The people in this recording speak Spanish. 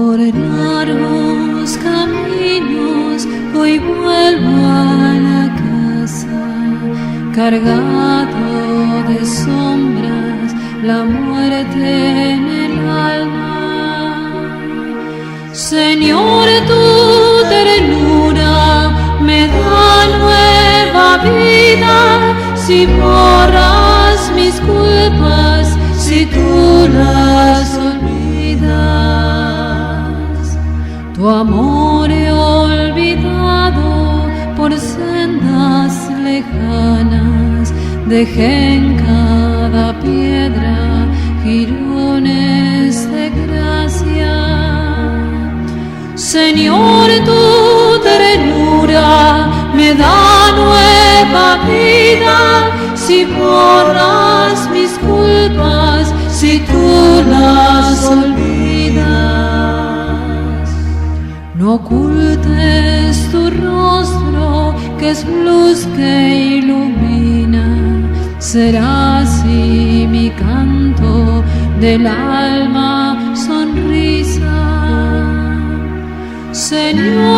Por largos caminos hoy vuelvo a la casa, cargado de sombras, la muerte en el alma. Señor, tu ternura me da nueva vida, si borras mis culpas, si tú las olvidas. Tu amor he olvidado por sendas lejanas, dejé en cada piedra jirones de gracia. Señor, tu ternura me da nueva vida, si borras mis culpas, si tú las olvidas. No ocultes tu rostro, que es luz que ilumina, será así mi canto del alma sonrisa. Señor,